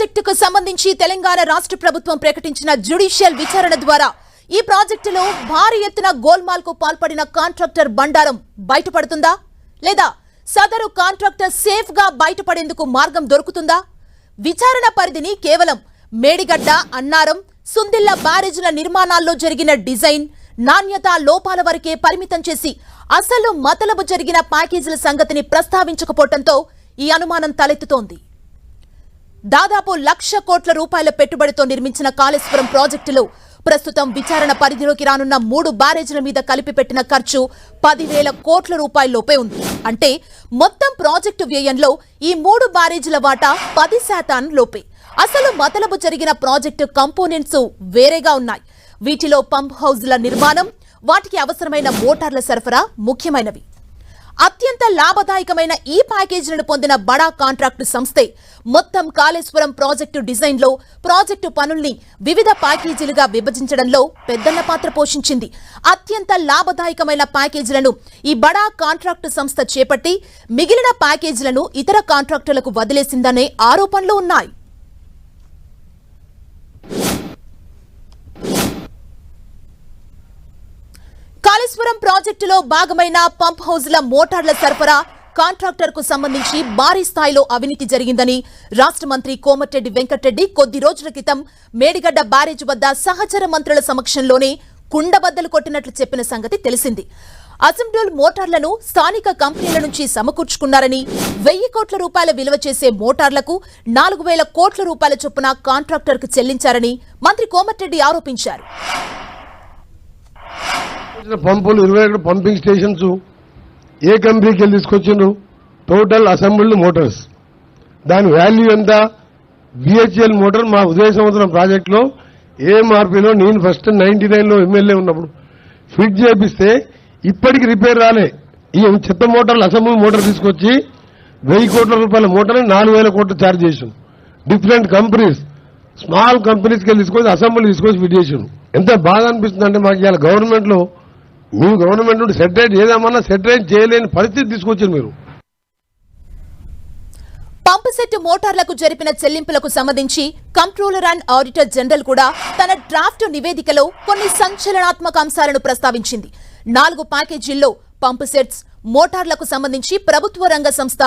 ప్రాజెక్టుకు సంబంధించి తెలంగాణ రాష్ట్ర ప్రభుత్వం ప్రకటించిన జ్యుడిషియల్ విచారణ ద్వారా ఈ ప్రాజెక్టులో భారీ ఎత్తున గోల్మాల్ కు పాల్పడిన కాంట్రాక్టర్ బండారం బయటపడుతుందా లేదా సదరు కాంట్రాక్టర్ సేఫ్ గా బయటపడేందుకు మార్గం దొరుకుతుందా? విచారణ పరిధిని కేవలం మేడిగడ్డ, అన్నారం, సుందిల్ల బ్యారేజ్ల నిర్మాణాల్లో జరిగిన డిజైన్, నాణ్యత లోపాల వరకే పరిమితం చేసి అసలు మతలబు జరిగిన ప్యాకేజీల సంగతిని ప్రస్తావించకపోవడంతో ఈ అనుమానం తలెత్తుతోంది. దాదాపు 1,00,000 కోట్ల రూపాయల పెట్టుబడితో నిర్మించిన కాళేశ్వరం ప్రాజెక్టులో ప్రస్తుతం విచారణ పరిధిలోకి రానున్న 3 బ్యారేజీల మీద కలిపి పెట్టిన ఖర్చు 10,000 కోట్ల రూపాయల్లోపే ఉంది. అంటే మొత్తం ప్రాజెక్టు వ్యయంలో ఈ 3 బ్యారేజీల వాటా 10% లోపే. అసలు మతలబు జరిగిన ప్రాజెక్టు కంపోనెంట్స్ వేరేగా ఉన్నాయి. వీటిలో పంప్ హౌజ్ల నిర్మాణం, వాటికి అవసరమైన మోటార్ల సరఫరా ముఖ్యమైనవి. అత్యంత లాభదాయకమైన ఈ ప్యాకేజీలను పొందిన బడా కాంట్రాక్టు సంస్థే మొత్తం కాళేశ్వరం ప్రాజెక్టు డిజైన్లో ప్రాజెక్టు పనుల్ని వివిధ ప్యాకేజీలుగా విభజించడంలో పెద్దన్న పాత్ర పోషించింది. అత్యంత లాభదాయకమైన ప్యాకేజీలను ఈ బడా కాంట్రాక్టు సంస్థ చేపట్టి మిగిలిన ప్యాకేజీలను ఇతర కాంట్రాక్టులకు వదిలేసిందనే ఆరోపణలు ఉన్నాయి. కాళేశ్వరం ప్రాజెక్టులో భాగమైన పంప్ హౌజ్ల మోటార్ల సరఫరా కాంట్రాక్టర్ కు సంబంధించి భారీ స్థాయిలో అవినీతి జరిగిందని రాష్ట్ర మంత్రి కోమటిరెడ్డి వెంకటరెడ్డి కొద్ది రోజుల క్రితం మేడిగడ్డ బ్యారేజ్ వద్ద సహచర మంత్రుల సమక్షంలోనే కుండబద్దలు కొట్టినట్లు చెప్పిన సంగతి తెలిసింది. అసెంబ్లీ మోటార్లను స్థానిక కంపెనీల నుంచి సమకూర్చుకున్నారని, 1,000 కోట్ల రూపాయల విలువ చేసే మోటార్లకు 4,000 కోట్ల రూపాయల చొప్పున కాంట్రాక్టర్ కు చెల్లించారని మంత్రి కోమటిరెడ్డి ఆరోపించారు. పంపులు 22 పంపింగ్ స్టేషన్స్ ఏ కంపెనీకి వెళ్ళి తీసుకొచ్చిండ్రు? Total assembled Motors. దాని వాల్యూ ఎంత? బిహెచ్ఎల్ మోటార్ మా ఉదయ సంవత్సరం ప్రాజెక్టులో ఏఎంఆర్పీలో నేను ఫస్ట్ 99లో ఎమ్మెల్యే ఉన్నప్పుడు ఫిట్ చేపిస్తే ఇప్పటికి రిపేర్ రాలే. ఈ చెత్త మోటార్లు అసెంబ్లీ మోటార్ తీసుకొచ్చి 1,000 కోట్ల రూపాయల మోటార్ 4,000 కోట్లు ఛార్జ్ చేసాం. డిఫరెంట్ కంపెనీస్, స్మాల్ కంపెనీస్కి వెళ్ళి తీసుకొచ్చి అసెంబ్లీ తీసుకొచ్చి ఫిట్ చేసాం. ఎంత బాగా అనిపిస్తుంది అంటే మాకు ఇవాళ గవర్నమెంట్ లో మీ గవర్నమెంట్ నుండి సెటరేట్ చేద్దామన్నా సెటరేట్ చేయలేని పరిస్థితి తీసుకొచ్చారు మీరు. పంపు సెట్ మోటార్లకు జరిపిన చెల్లింపులకు సంబంధించి కంట్రోలర్ అండ్ ఆడిటర్ జనరల్ కూడా తన డ్రాఫ్ట్ నివేదికలో కొన్ని సంచలనాత్మక అంశాలను ప్రస్తావించింది. 4 ప్యాకేజీల్లో పంపు సెట్స్, మోటార్లకు సంబంధించి ప్రభుత్వ రంగ సంస్థ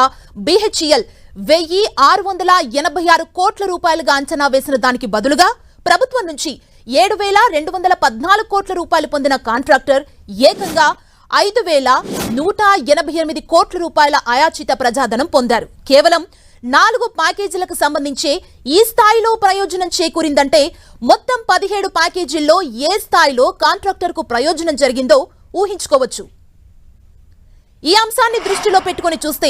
BHEL 1,686 కోట్ల రూపాయలుగా అంచనా వేసిన దానికి బదులుగా ప్రభుత్వం నుంచి 7,214 కోట్ల రూపాయలు పొందిన కాంట్రాక్టర్ ఏకంగా 5,188 కోట్ల రూపాయల అయాచిత ప్రజాధనం పొందారు. కేవలం 4 ప్యాకేజీలకు సంబంధించే ఈ స్థాయిలో ప్రయోజనం చేకూరిందంటే మొత్తం 17 ప్యాకేజీల్లో ఏ స్థాయిలో కాంట్రాక్టర్ కు ప్రయోజనం జరిగిందో ఊహించుకోవచ్చు. ఈ అంశాన్ని దృష్టిలో పెట్టుకుని చూస్తే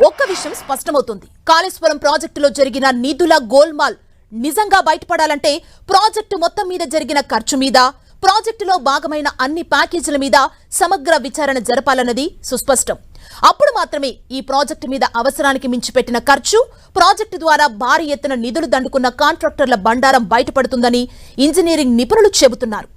ఒక్క విషయం స్పష్టమవుతుంది. కాళేశ్వరం ప్రాజెక్టులో జరిగిన నిధుల గోల్మాల్ నిజంగా బయటపడాలంటే ప్రాజెక్టు మొత్తం మీద జరిగిన ఖర్చు మీద, ప్రాజెక్టులో భాగమైన అన్ని ప్యాకేజీల మీద సమగ్ర విచారణ జరపాలన్నది సుస్పష్టం. అప్పుడు మాత్రమే ఈ ప్రాజెక్టు మీద అవసరానికి మించి పెట్టిన ఖర్చు, ప్రాజెక్టు ద్వారా భారీ ఎత్తున నిధులు దండుకున్న కాంట్రాక్టర్ల బండారం బయటపడుతుందని ఇంజనీరింగ్ నిపుణులు చెబుతున్నారు.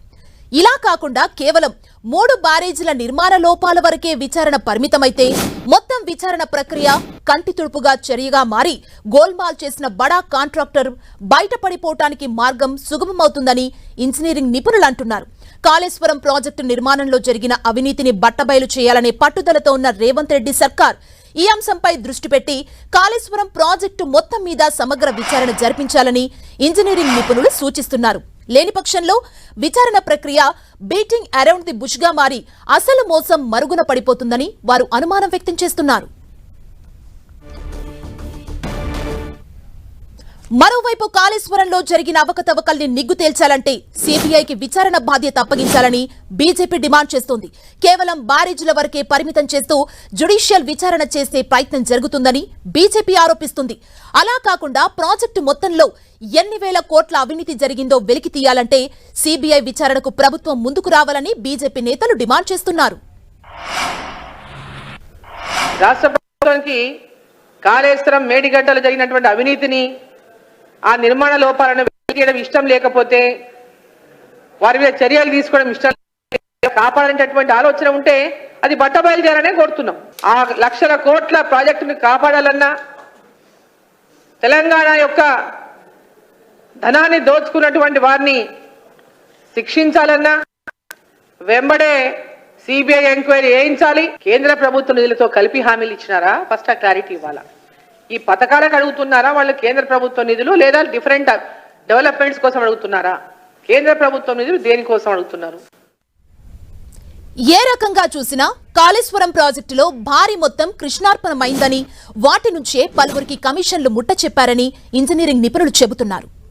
ఇలా కాకుండా కేవలం 3 బ్యారేజీల నిర్మాణ లోపాల వరకే విచారణ పరిమితమైతే మొత్తం విచారణ ప్రక్రియ కంటి తుడుపుగా చర్యగా మారి గోల్మాల్ చేసిన బడా కాంట్రాక్టర్ బయటపడిపోవటానికి మార్గం సుగమమవుతుందని ఇంజనీరింగ్ నిపుణులు అంటున్నారు. కాళేశ్వరం ప్రాజెక్టు నిర్మాణంలో జరిగిన అవినీతిని బట్టబయలు చేయాలనే పట్టుదలతో ఉన్న రేవంత్ రెడ్డి సర్కార్ ఈ అంశంపై దృష్టి పెట్టి కాళేశ్వరం ప్రాజెక్టు మొత్తం మీద సమగ్ర విచారణ జరిపించాలని ఇంజనీరింగ్ నిపుణులు సూచిస్తున్నారు. లేని పక్షంలో విచారణ ప్రక్రియ బీటింగ్ అరౌండ్ ది బుష్ గా మారి అసలు మోసం మరుగున పడిపోతుందని వారు అనుమానం వ్యక్తం చేస్తున్నారు. మరోవైపు కాళేశ్వరంలో జరిగిన అవకతవకల్ని నిగ్గు తేల్చాలంటే సిబిఐకి విచారణ బాధ్యత అప్పగించాలని బీజేపీ డిమాండ్ చేస్తోంది. కేవలం బ్యారేజీల వరకే పరిమితం చేస్తూ జ్యుడిషియల్ విచారణ చేసే ప్రయత్నం జరుగుతుందని బీజేపీ ఆరోపిస్తుంది. అలా కాకుండా ప్రాజెక్టు మొత్తంలో ఎన్ని వేల కోట్ల అవినీతి జరిగిందో వెలికి తీయాలంటే సిబిఐ విచారణకు ప్రభుత్వం ముందుకు రావాలని బీజేపీ నేతలు డిమాండ్ చేస్తున్నారు. రాష్ట్ర ప్రభుత్వానికి కాళేశ్వరం మేడిగడ్డలో జరిగినటువంటి అవినీతిని, ఆ నిర్మాణ లోపాలను వెలికియడం ఇష్టం లేకపోతే, వారి మీద చర్యలు తీసుకోవడం ఇష్టం కాపాడేటటువంటి ఆలోచన ఉంటే అది బట్టబయలు చేయాలనే కోరుతున్నాం. ఆ 1,00,000 కోట్ల ప్రాజెక్టును కాపాడాలన్నా, తెలంగాణ యొక్క ధనాన్ని దోచుకున్నటువంటి వారిని శిక్షించాలన్నా వెంబడే సిబిఐ ఎంక్వైరీ చేయించాలి. కేంద్ర ప్రభుత్వ నిధులతో కలిపి హామీలు ఇచ్చినారా? ఫస్ట్ ఆ క్లారిటీ ఇవ్వాలా. ఈ పథకాలకు అడుగుతున్నారా వాళ్ళు కేంద్ర ప్రభుత్వ నిధులు, లేదా డిఫరెంట్ డెవలప్మెంట్స్ కోసం అడుగుతున్నారా? కేంద్ర ప్రభుత్వం నిధులు దేనికోసం అడుగుతున్నారు? ఏ రకంగా చూసినా కాళేశ్వరం ప్రాజెక్టులో భారీ మొత్తం కృష్ణార్పణమైందని, వాటి నుంచే పలువురికి కమిషన్లు ముట్ట చెప్పారని ఇంజనీరింగ్ నిపుణులు చెబుతున్నారు.